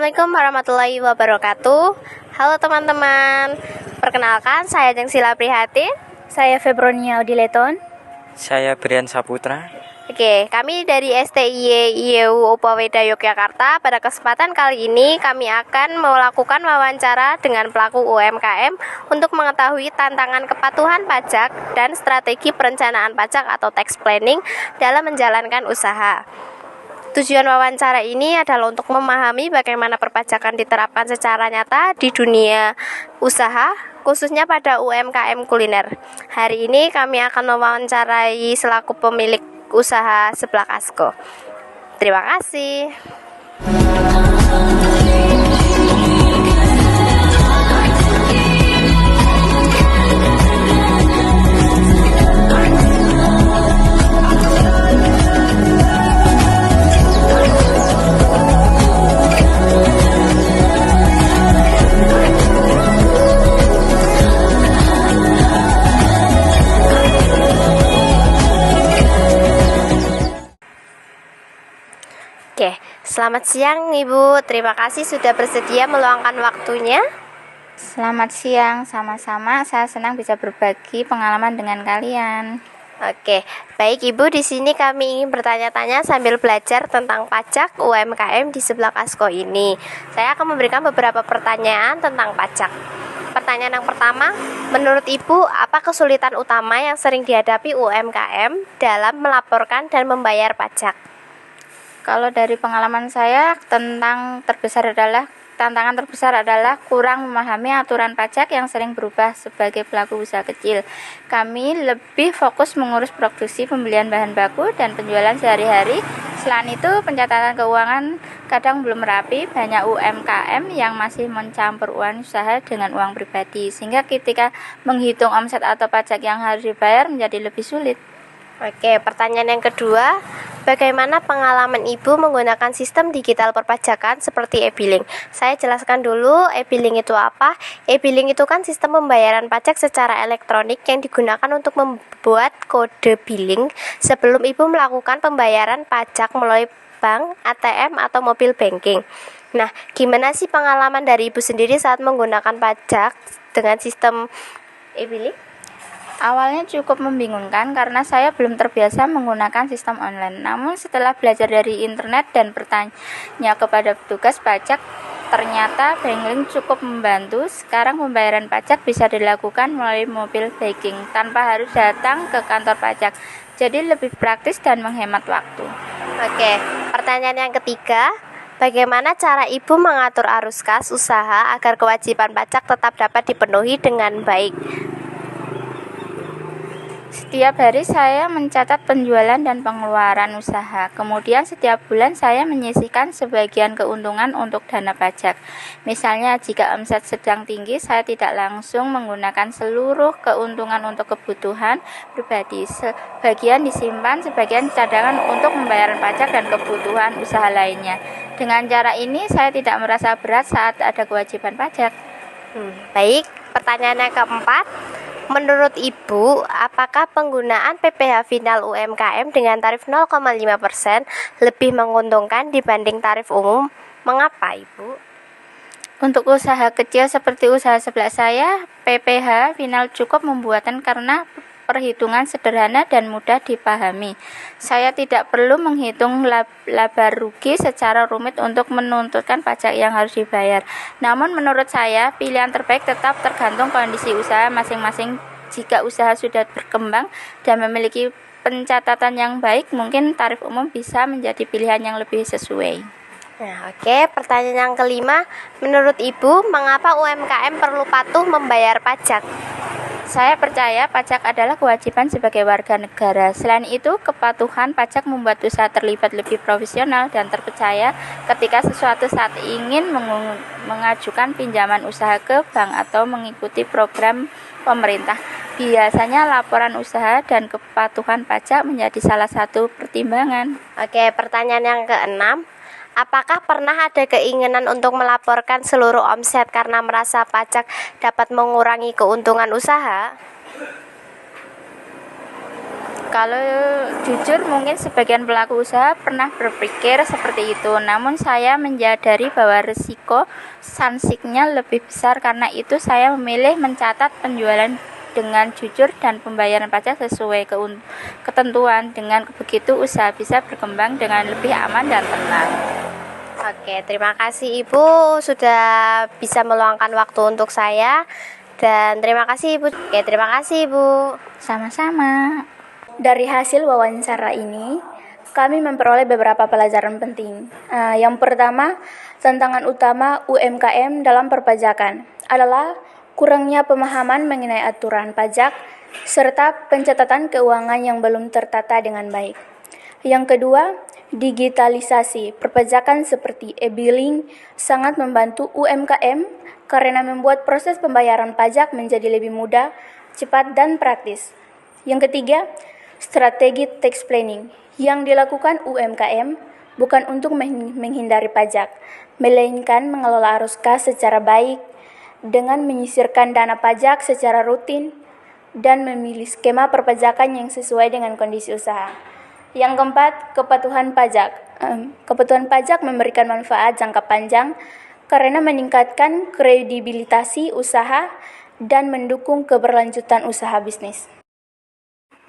Assalamualaikum warahmatullahi wabarakatuh. Halo teman-teman, perkenalkan saya Jengsila Prihatin. Saya Febronia Audileton. Saya Brian Saputra. Oke, kami dari STIY IEU Upaweda Yogyakarta. Pada kesempatan kali ini kami akan melakukan wawancara dengan pelaku UMKM untuk mengetahui tantangan kepatuhan pajak dan strategi perencanaan pajak atau tax planning dalam menjalankan usaha. Tujuan wawancara ini adalah untuk memahami bagaimana perpajakan diterapkan secara nyata di dunia usaha, khususnya pada UMKM kuliner. Hari ini kami akan mewawancarai selaku pemilik usaha seblak Asko. Terima kasih. Oke, selamat siang Ibu. Terima kasih sudah bersedia meluangkan waktunya. Selamat siang, sama-sama. Saya senang bisa berbagi pengalaman dengan kalian. Oke, baik Ibu, di sini kami ingin bertanya-tanya sambil belajar tentang pajak UMKM di sebelah Asko ini. Saya akan memberikan beberapa pertanyaan tentang pajak. Pertanyaan yang pertama, menurut Ibu, apa kesulitan utama yang sering dihadapi UMKM dalam melaporkan dan membayar pajak? Kalau dari pengalaman saya, tantangan terbesar adalah kurang memahami aturan pajak yang sering berubah sebagai pelaku usaha kecil. Kami lebih fokus mengurus produksi, pembelian bahan baku, dan penjualan sehari-hari. Selain itu, pencatatan keuangan kadang belum rapi. Banyak UMKM yang masih mencampur uang usaha dengan uang pribadi, sehingga ketika menghitung omset atau pajak yang harus dibayar menjadi lebih sulit. Oke, pertanyaan yang kedua, bagaimana pengalaman Ibu menggunakan sistem digital perpajakan seperti e-billing? Saya jelaskan dulu e-billing itu apa. E-billing itu kan sistem pembayaran pajak secara elektronik yang digunakan untuk membuat kode billing sebelum Ibu melakukan pembayaran pajak melalui bank, ATM, atau mobil banking. Nah, gimana sih pengalaman dari Ibu sendiri saat menggunakan pajak dengan sistem e-billing? Awalnya cukup membingungkan karena saya belum terbiasa menggunakan sistem online. Namun setelah belajar dari internet dan bertanya kepada petugas pajak, ternyata banking cukup membantu. Sekarang pembayaran pajak bisa dilakukan melalui mobil banking tanpa harus datang ke kantor pajak. Jadi lebih praktis dan menghemat waktu. Oke, pertanyaan yang ketiga, bagaimana cara Ibu mengatur arus kas usaha agar kewajiban pajak tetap dapat dipenuhi dengan baik? Setiap hari saya mencatat penjualan dan pengeluaran usaha. Kemudian setiap bulan saya menyisihkan sebagian keuntungan untuk dana pajak. Misalnya jika omset sedang tinggi, saya tidak langsung menggunakan seluruh keuntungan untuk kebutuhan pribadi. Sebagian disimpan, sebagian cadangan untuk pembayaran pajak dan kebutuhan usaha lainnya. Dengan cara ini saya tidak merasa berat saat ada kewajiban pajak. Baik, pertanyaan yang keempat, menurut Ibu, apakah penggunaan PPh final UMKM dengan tarif 0,5% lebih menguntungkan dibanding tarif umum? Mengapa, Ibu? Untuk usaha kecil seperti usaha sebelah saya, PPh final cukup membuatkan karena perhitungan sederhana dan mudah dipahami. Saya tidak perlu menghitung laba rugi secara rumit untuk menuntutkan pajak yang harus dibayar. Namun menurut saya, pilihan terbaik tetap tergantung kondisi usaha masing-masing. Jika usaha sudah berkembang dan memiliki pencatatan yang baik, mungkin tarif umum bisa menjadi pilihan yang lebih sesuai. Nah, oke, pertanyaan yang kelima, menurut Ibu, mengapa UMKM perlu patuh membayar pajak? Saya percaya pajak adalah kewajiban sebagai warga negara. Selain itu, kepatuhan pajak membuat usaha terlibat lebih profesional dan terpercaya ketika sesuatu saat ingin mengajukan pinjaman usaha ke bank atau mengikuti program pemerintah. Biasanya laporan usaha dan kepatuhan pajak menjadi salah satu pertimbangan. Oke, pertanyaan yang keenam, apakah pernah ada keinginan untuk melaporkan seluruh omset karena merasa pajak dapat mengurangi keuntungan usaha? Kalau jujur mungkin sebagian pelaku usaha pernah berpikir seperti itu, namun saya menyadari bahwa risiko sanksinya lebih besar. Karena itu saya memilih mencatat penjualan dengan jujur dan pembayaran pajak sesuai ketentuan. Dengan begitu usaha bisa berkembang dengan lebih aman dan tenang. Oke, terima kasih Ibu sudah bisa meluangkan waktu untuk saya. Dan terima kasih Ibu. Oke, terima kasih Ibu. Sama-sama. Dari hasil wawancara ini, kami memperoleh beberapa pelajaran penting. Yang pertama, tantangan utama UMKM dalam perpajakan adalah kurangnya pemahaman mengenai aturan pajak serta pencatatan keuangan yang belum tertata dengan baik. Yang kedua, digitalisasi perpajakan seperti e-billing sangat membantu UMKM karena membuat proses pembayaran pajak menjadi lebih mudah, cepat, dan praktis. Yang ketiga, strategi tax planning yang dilakukan UMKM bukan untuk menghindari pajak, melainkan mengelola arus kas secara baik dengan menyisirkan dana pajak secara rutin dan memilih skema perpajakan yang sesuai dengan kondisi usaha. Yang keempat, kepatuhan pajak. Kepatuhan pajak memberikan manfaat jangka panjang karena meningkatkan kredibilitas usaha dan mendukung keberlanjutan usaha bisnis.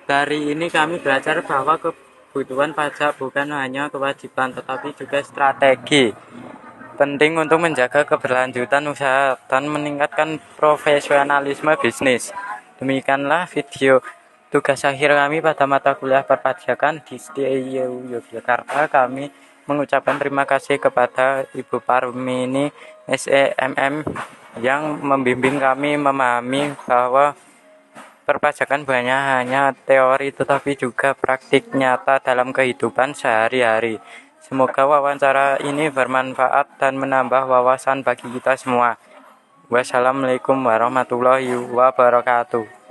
Dari ini kami belajar bahwa kebutuhan pajak bukan hanya kewajiban tetapi juga strategi penting untuk menjaga keberlanjutan usaha dan meningkatkan profesionalisme bisnis. Demikianlah video tugas akhir kami pada mata kuliah perpajakan di STIYU Yogyakarta. Kami mengucapkan terima kasih kepada Ibu Parmini SEMM yang membimbing kami memahami bahwa perpajakan bukan hanya teori tetapi juga praktik nyata dalam kehidupan sehari-hari. Semoga wawancara ini bermanfaat dan menambah wawasan bagi kita semua. Wassalamualaikum warahmatullahi wabarakatuh.